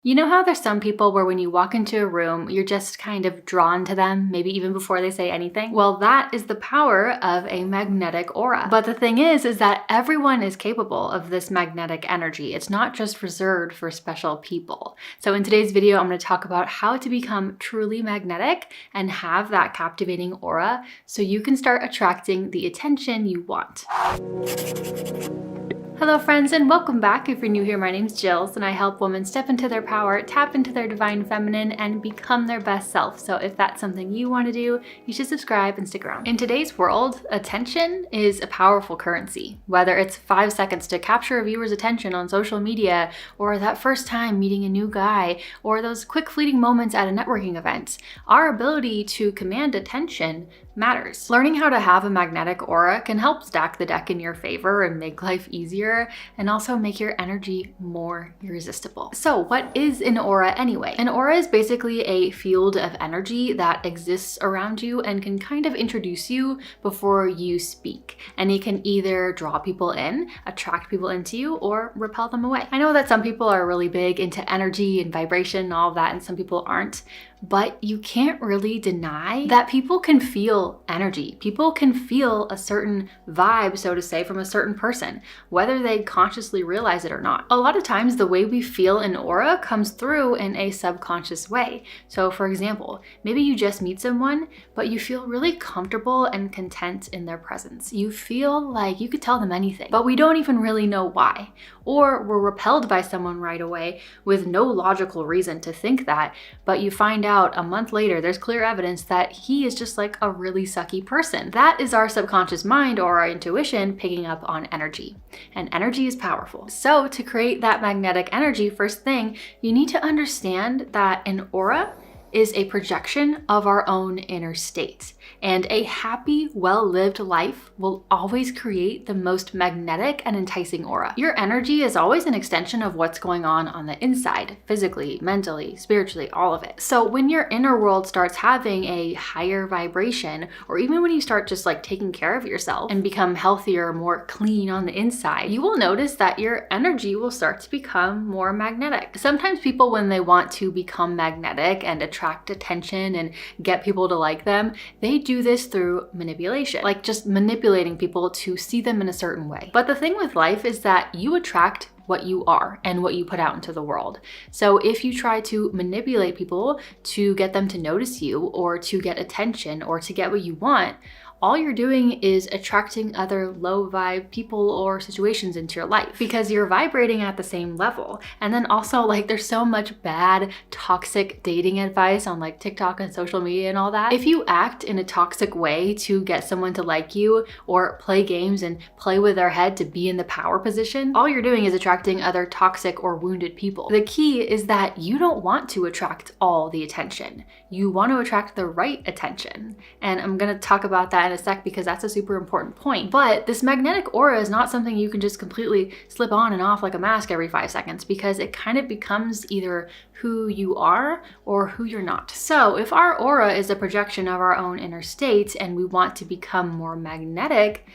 You know how there's some people where when you walk into a room, you're just kind of drawn to them, maybe even before they say anything? Well, that is the power of a magnetic aura. But the thing is that everyone is capable of this magnetic energy. It's not just reserved for special people. So in today's video, I'm going to talk about how to become truly magnetic and have that captivating aura so you can start attracting the attention you want. Hello friends and welcome back. If you're new here, my name's Jill and I help women step into their power, tap into their divine feminine, and become their best self. So if that's something you want to do, you should subscribe and stick around. In today's world, attention is a powerful currency. Whether it's 5 seconds to capture a viewer's attention on social media, or that first time meeting a new guy, or those quick fleeting moments at a networking event, our ability to command attention matters. Learning how to have a magnetic aura can help stack the deck in your favor and make life easier, and also make your energy more irresistible. So what is an aura anyway? An aura is basically a field of energy that exists around you and can kind of introduce you before you speak. And it can either draw people in, attract people into you, or repel them away. I know that some people are really big into energy and vibration and all of that, and some people aren't. But you can't really deny that people can feel energy. People can feel a certain vibe, so to say, from a certain person, whether they consciously realize it or not. A lot of times the way we feel an aura comes through in a subconscious way. So for example, maybe you just meet someone, but you feel really comfortable and content in their presence. You feel like you could tell them anything, but we don't even really know why. Or we're repelled by someone right away with no logical reason to think that, but you find out a month later, there's clear evidence that he is just like a really sucky person. That is our subconscious mind or our intuition picking up on energy. And energy is powerful. So to create that magnetic energy, first thing, you need to understand that an aura is a projection of our own inner state. And a happy, well-lived life will always create the most magnetic and enticing aura. Your energy is always an extension of what's going on the inside, physically, mentally, spiritually, all of it. So when your inner world starts having a higher vibration, or even when you start just like taking care of yourself and become healthier, more clean on the inside, you will notice that your energy will start to become more magnetic. Sometimes people, when they want to become magnetic and attract attention and get people to like them, they do this through manipulation, like just manipulating people to see them in a certain way. But the thing with life is that you attract what you are and what you put out into the world. So if you try to manipulate people to get them to notice you, or to get attention, or to get what you want, all you're doing is attracting other low vibe people or situations into your life because you're vibrating at the same level. And then also, like, there's so much bad toxic dating advice on like TikTok and social media and all that. If you act in a toxic way to get someone to like you, or play games and play with their head to be in the power position, all you're doing is attracting other toxic or wounded people. The key is that you don't want to attract all the attention. You want to attract the right attention. And I'm going to talk about that in a sec because that's a super important point. But this magnetic aura is not something you can just completely slip on and off like a mask every 5 seconds, because it kind of becomes either who you are or who you're not. So if our aura is a projection of our own inner state and we want to become more magnetic,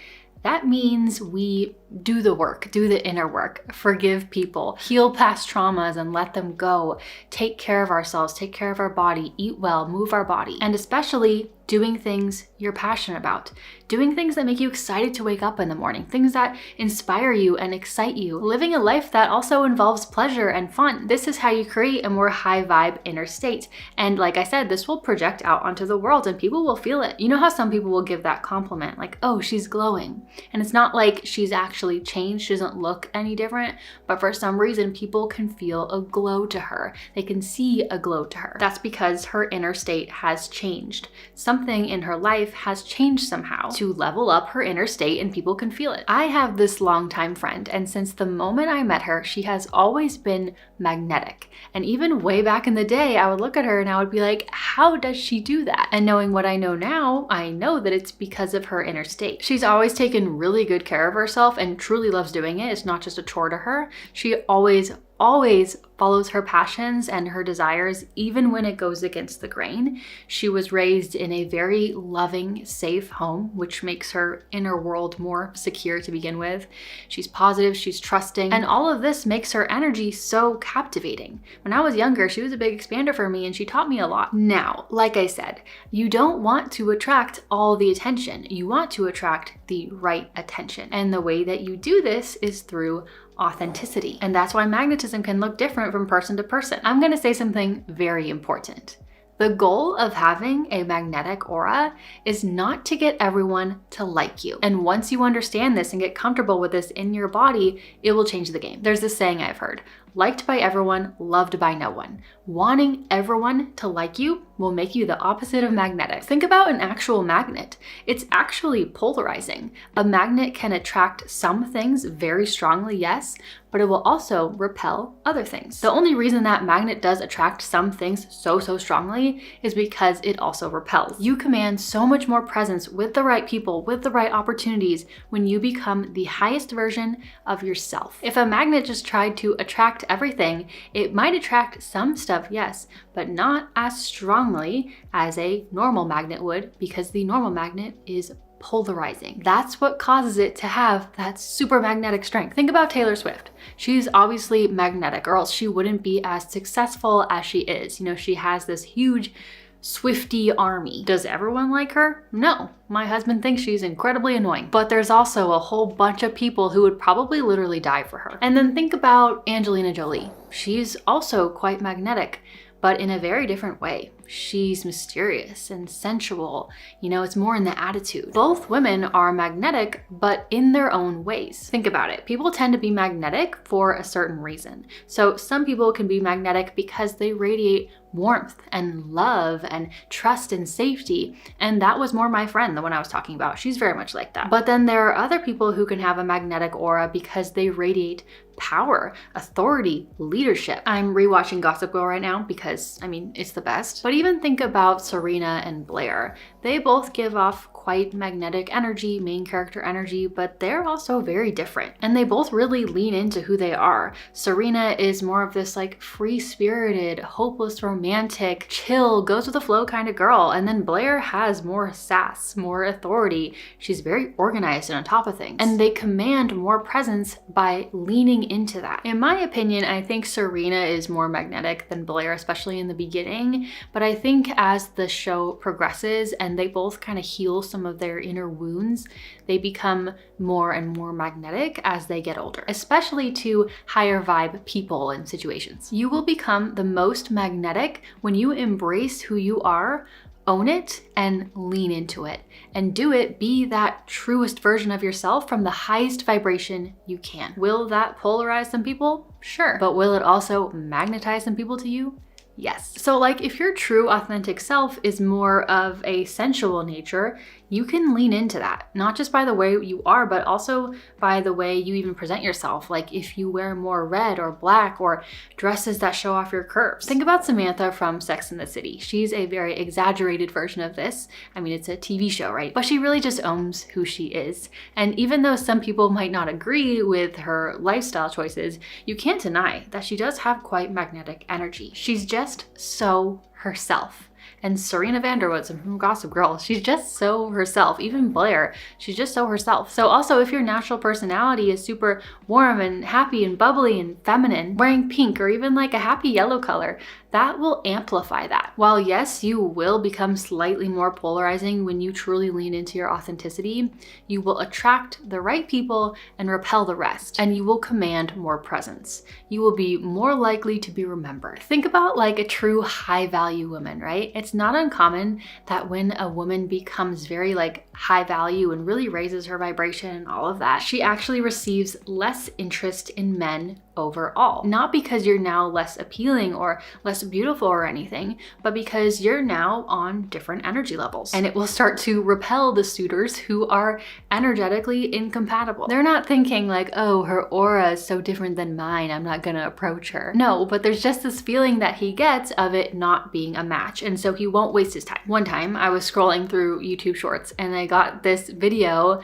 that means we do the work, do the inner work, forgive people, heal past traumas and let them go, take care of ourselves, take care of our body, eat well, move our body, and especially doing things you're passionate about, doing things that make you excited to wake up in the morning, things that inspire you and excite you, living a life that also involves pleasure and fun. This is how you create a more high vibe inner state. And like I said, this will project out onto the world and people will feel it. You know how some people will give that compliment, like, oh, she's glowing. And it's not like she's actually changed, she doesn't look any different, but for some reason, people can feel a glow to her. They can see a glow to her. That's because her inner state has changed. Something in her life has changed somehow to level up her inner state, and people can feel it. I have this longtime friend, and since the moment I met her, she has always been magnetic. And even way back in the day, I would look at her and I would be like, how does she do that? And knowing what I know now, I know that it's because of her inner state. She's always taken really good care of herself and truly loves doing it. It's not just a chore to her. She always always follows her passions and her desires, even when it goes against the grain. She was raised in a very loving, safe home, which makes her inner world more secure to begin with. She's positive, she's trusting, and all of this makes her energy so captivating. When I was younger, she was a big expander for me and she taught me a lot. Now, like I said, you don't want to attract all the attention. You want to attract the right attention. And the way that you do this is through authenticity. And that's why magnetism can look different from person to person. I'm going to say something very important. The goal of having a magnetic aura is not to get everyone to like you. And once you understand this and get comfortable with this in your body, it will change the game. There's this saying I've heard: liked by everyone, loved by no one. Wanting everyone to like you will make you the opposite of magnetic. Think about an actual magnet. It's actually polarizing. A magnet can attract some things very strongly, yes, but it will also repel other things. The only reason that magnet does attract some things so strongly is because it also repels. You command so much more presence with the right people, with the right opportunities, when you become the highest version of yourself. If a magnet just tried to attract everything, it might attract some stuff, yes, but not as strongly as a normal magnet would, because the normal magnet is polarizing. That's what causes it to have that super magnetic strength. Think about Taylor Swift. She's obviously magnetic, or else she wouldn't be as successful as she is. You know, she has this huge Swiftie army. Does everyone like her? No. My husband thinks she's incredibly annoying. But there's also a whole bunch of people who would probably literally die for her. And then think about Angelina Jolie. She's also quite magnetic, but in a very different way. She's mysterious and sensual. You know, it's more in the attitude. Both women are magnetic, but in their own ways. Think about it. People tend to be magnetic for a certain reason. So some people can be magnetic because they radiate warmth and love and trust and safety. And that was more my friend, the one I was talking about. She's very much like that. But then there are other people who can have a magnetic aura because they radiate power, authority, leadership. I'm rewatching Gossip Girl right now because, I mean, it's the best. But even think about Serena and Blair. They both give off quite magnetic energy, main character energy, but they're also very different. And they both really lean into who they are. Serena is more of this like free-spirited, hopeless, romantic, chill, goes with the flow kind of girl. And then Blair has more sass, more authority. She's very organized and on top of things. And they command more presence by leaning into that. In my opinion, I think Serena is more magnetic than Blair, especially in the beginning. But I think as the show progresses and they both kind of heal some of their inner wounds, they become more and more magnetic as they get older, especially to higher vibe people and situations. You will become the most magnetic when you embrace who you are, own it, and lean into it. And do it, be that truest version of yourself from the highest vibration you can. Will that polarize some people? Sure. But will it also magnetize some people to you? Yes. So like if your true authentic self is more of a sensual nature, you can lean into that, not just by the way you are, but also by the way you even present yourself. Like if you wear more red or black or dresses that show off your curves. Think about Samantha from Sex and the City. She's a very exaggerated version of this. I mean, it's a TV show, right? But she really just owns who she is. And even though some people might not agree with her lifestyle choices, you can't deny that she does have quite magnetic energy. She's just so herself. And Serena Vanderwoodson from Gossip Girl, she's just so herself. Even Blair, she's just so herself. So also, if your natural personality is super warm and happy and bubbly and feminine, wearing pink or even like a happy yellow color, that will amplify that. While yes, you will become slightly more polarizing when you truly lean into your authenticity, you will attract the right people and repel the rest, and you will command more presence. You will be more likely to be remembered. Think about like a true high value woman, right? It's not uncommon that when a woman becomes very like high value and really raises her vibration and all of that, she actually receives less interest in men overall. Not because you're now less appealing or less beautiful or anything, but because you're now on different energy levels. And it will start to repel the suitors who are energetically incompatible. They're not thinking like, oh, her aura is so different than mine, I'm not gonna approach her. No, but there's just this feeling that he gets of it not being a match, and so he won't waste his time. One time I was scrolling through YouTube Shorts and I got this video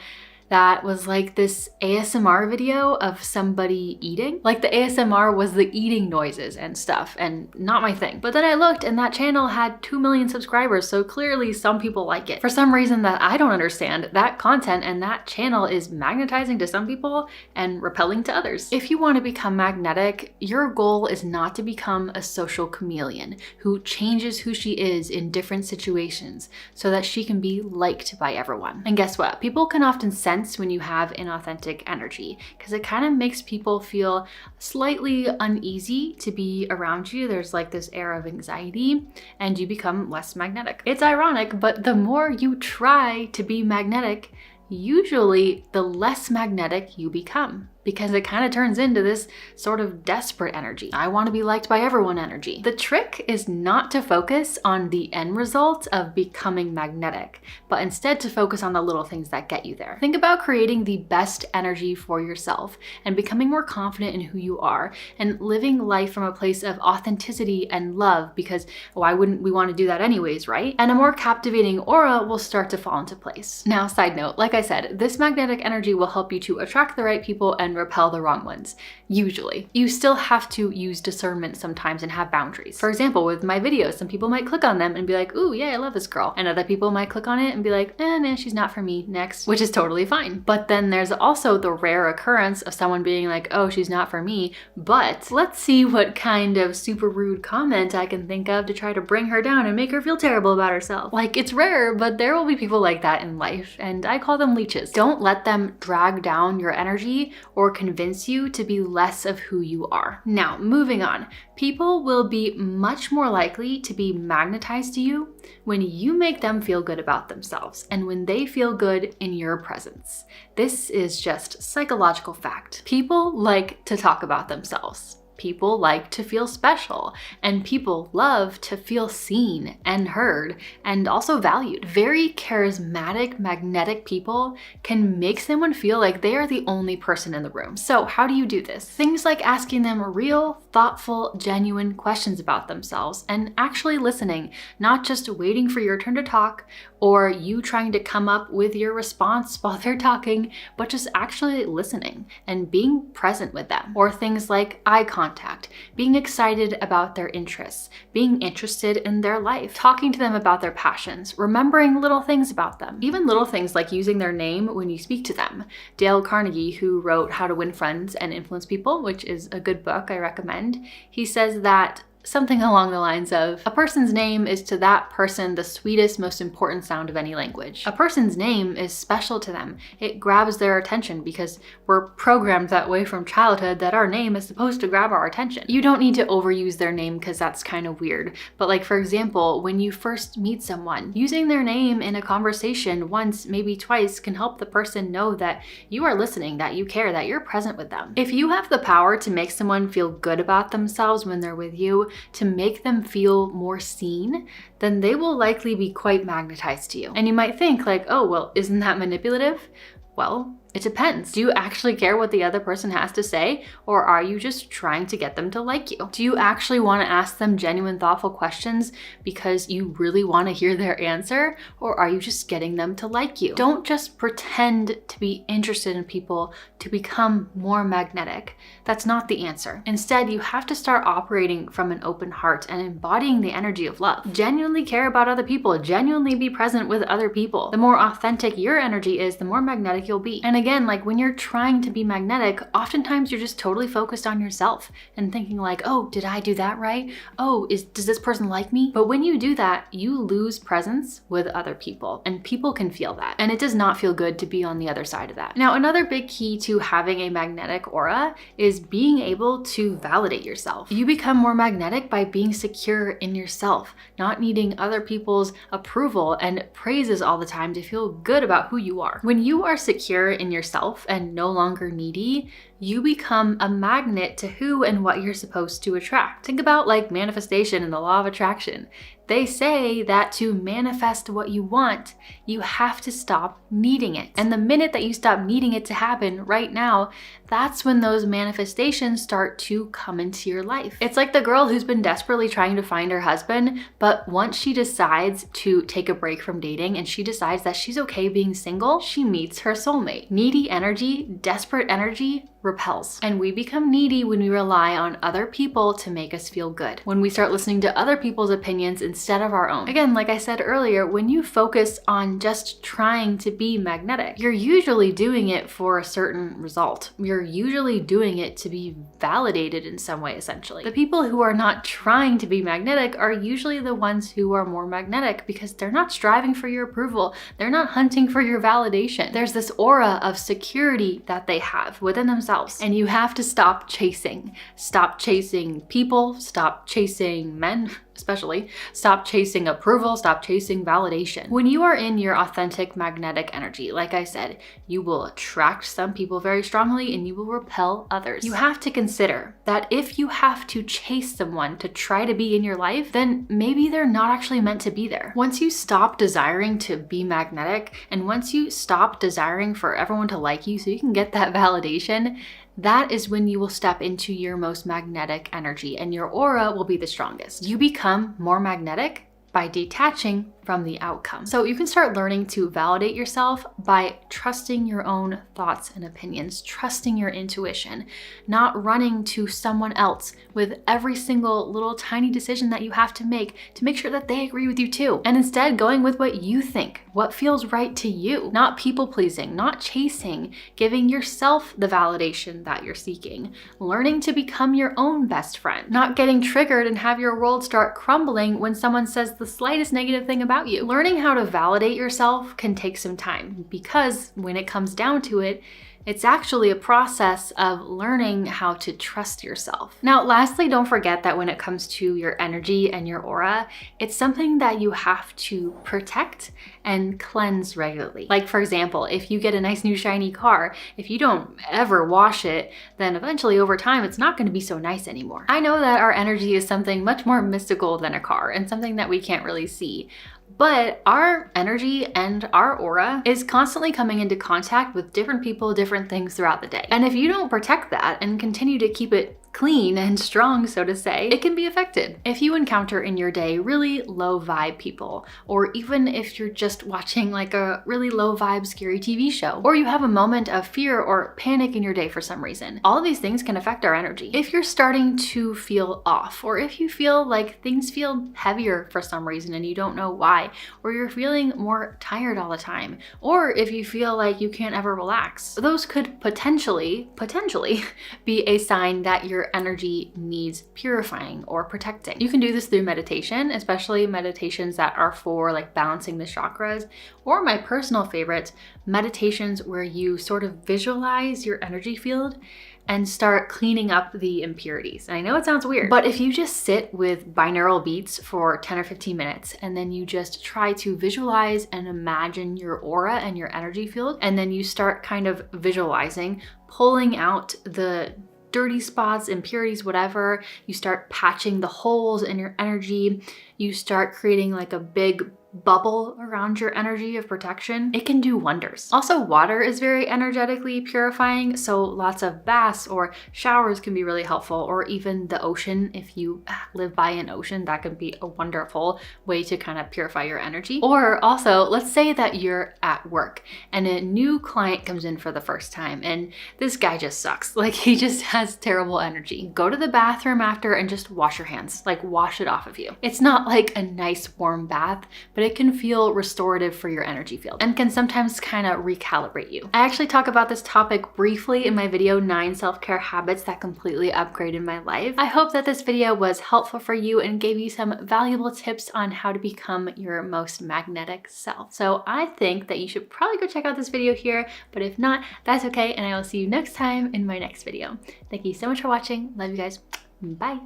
that was like this ASMR video of somebody eating. Like the ASMR was the eating noises and stuff, and not my thing. But then I looked and that channel had 2 million subscribers, so clearly some people like it. For some reason that I don't understand, that content and that channel is magnetizing to some people and repelling to others. If you want to become magnetic, your goal is not to become a social chameleon who changes who she is in different situations so that she can be liked by everyone. And guess what? People can often sense when you have inauthentic energy because it kind of makes people feel slightly uneasy to be around you. There's like this air of anxiety and you become less magnetic. It's ironic, but the more you try to be magnetic, usually the less magnetic you become, because it kind of turns into this sort of desperate energy. I want to be liked by everyone energy. The trick is not to focus on the end result of becoming magnetic, but instead to focus on the little things that get you there. Think about creating the best energy for yourself and becoming more confident in who you are and living life from a place of authenticity and love, because why wouldn't we want to do that anyways, right? And a more captivating aura will start to fall into place. Now, side note, like I said, this magnetic energy will help you to attract the right people and repel the wrong ones. Usually. You still have to use discernment sometimes and have boundaries. For example, with my videos, some people might click on them and be like, ooh, yeah, I love this girl. And other people might click on it and be like, nah, she's not for me, next, which is totally fine. But then there's also the rare occurrence of someone being like, oh, she's not for me, but let's see what kind of super rude comment I can think of to try to bring her down and make her feel terrible about herself. Like, it's rare, but there will be people like that in life, and I call them leeches. Don't let them drag down your energy or convince you to be less of who you are. Now, moving on. People will be much more likely to be magnetized to you when you make them feel good about themselves and when they feel good in your presence. This is just psychological fact. People like to talk about themselves. People like to feel special, and people love to feel seen and heard and also valued. Very charismatic, magnetic people can make someone feel like they are the only person in the room. So how do you do this? Things like asking them real, thoughtful, genuine questions about themselves and actually listening, not just waiting for your turn to talk or you trying to come up with your response while they're talking, but just actually listening and being present with them. Or things like eye contact, being excited about their interests, being interested in their life, talking to them about their passions, remembering little things about them. Even little things like using their name when you speak to them. Dale Carnegie, who wrote How to Win Friends and Influence People, which is a good book I recommend, he says that something along the lines of, a person's name is to that person the sweetest, most important sound of any language. A person's name is special to them. It grabs their attention because we're programmed that way from childhood that our name is supposed to grab our attention. You don't need to overuse their name because that's kind of weird. But like, for example, when you first meet someone, using their name in a conversation once, maybe twice, can help the person know that you are listening, that you care, that you're present with them. If you have the power to make someone feel good about themselves when they're with you, to make them feel more seen, then they will likely be quite magnetized to you. And you might think like, oh, well, isn't that manipulative? Well, it depends. Do you actually care what the other person has to say, or are you just trying to get them to like you? Do you actually want to ask them genuine, thoughtful questions because you really want to hear their answer, or are you just getting them to like you? Don't just pretend to be interested in people to become more magnetic. That's not the answer. Instead, you have to start operating from an open heart and embodying the energy of love. Genuinely care about other people, genuinely be present with other people. The more authentic your energy is, the more magnetic you'll be. And again, like when you're trying to be magnetic, oftentimes you're just totally focused on yourself and thinking like, oh, did I do that right? Oh, does this person like me? But when you do that, you lose presence with other people, and people can feel that. And it does not feel good to be on the other side of that. Now, another big key to having a magnetic aura is being able to validate yourself. You become more magnetic by being secure in yourself, not needing other people's approval and praises all the time to feel good about who you are. When you are secure in yourself and no longer needy, you become a magnet to who and what you're supposed to attract. Think about like manifestation and the law of attraction. They say that to manifest what you want, you have to stop needing it. And the minute that you stop needing it to happen right now, that's when those manifestations start to come into your life. It's like the girl who's been desperately trying to find her husband, but once she decides to take a break from dating and she decides that she's okay being single, she meets her soulmate. Needy energy, desperate energy, repels. And we become needy when we rely on other people to make us feel good. When we start listening to other people's opinions instead of our own. Again, like I said earlier, when you focus on just trying to be magnetic, you're usually doing it for a certain result. You're usually doing it to be validated in some way, essentially. The people who are not trying to be magnetic are usually the ones who are more magnetic because they're not striving for your approval. They're not hunting for your validation. There's this aura of security that they have within themselves. And you have to stop chasing. Stop chasing people, stop chasing men, especially. Stop chasing approval, stop chasing validation. When you are in your authentic magnetic energy, like I said, you will attract some people very strongly and you will repel others. You have to consider that if you have to chase someone to try to be in your life, then maybe they're not actually meant to be there. Once you stop desiring to be magnetic, and once you stop desiring for everyone to like you so you can get that validation, that is when you will step into your most magnetic energy and your aura will be the strongest. You become more magnetic by detaching from the outcome. So you can start learning to validate yourself by trusting your own thoughts and opinions, trusting your intuition, not running to someone else with every single little tiny decision that you have to make sure that they agree with you too. And instead going with what you think, what feels right to you, not people pleasing, not chasing, giving yourself the validation that you're seeking, learning to become your own best friend, not getting triggered and have your world start crumbling when someone says the slightest negative thing about you. Learning how to validate yourself can take some time because when it comes down to it, it's actually a process of learning how to trust yourself. Now, lastly, don't forget that when it comes to your energy and your aura, it's something that you have to protect and cleanse regularly. Like for example, if you get a nice new shiny car, if you don't ever wash it, then eventually over time, it's not going to be so nice anymore. I know that our energy is something much more mystical than a car and something that we can't really see. But our energy and our aura is constantly coming into contact with different people, different things throughout the day. And if you don't protect that and continue to keep it clean and strong, so to say, it can be affected. If you encounter in your day really low vibe people, or even if you're just watching like a really low vibe scary TV show, or you have a moment of fear or panic in your day for some reason, all of these things can affect our energy. If you're starting to feel off, or if you feel like things feel heavier for some reason and you don't know why, or you're feeling more tired all the time, or if you feel like you can't ever relax, those could potentially be a sign that your energy needs purifying or protecting. You can do this through meditation, especially meditations that are for like balancing the chakras, or my personal favorite, meditations where you sort of visualize your energy field and start cleaning up the impurities. And I know it sounds weird, but if you just sit with binaural beats for 10 or 15 minutes, and then you just try to visualize and imagine your aura and your energy field, and then you start kind of visualizing, pulling out the dirty spots, impurities, whatever, you start patching the holes in your energy, you start creating like a big bubble around your energy of protection, it can do wonders. Also, water is very energetically purifying, so lots of baths or showers can be really helpful, or even the ocean. If you live by an ocean, that can be a wonderful way to kind of purify your energy. Or also, let's say that you're at work and a new client comes in for the first time and this guy just sucks. Like he just has terrible energy. Go to the bathroom after and just wash your hands, like wash it off of you. It's not like a nice warm bath, but it can feel restorative for your energy field and can sometimes kind of recalibrate you. I actually talk about this topic briefly in my video 9 self-care habits that completely upgraded my life. I hope that this video was helpful for you and gave you some valuable tips on how to become your most magnetic self. So I think that you should probably go check out this video here, but if not, that's okay, and I will see you next time in my next video. Thank you so much for watching. Love you guys. Bye.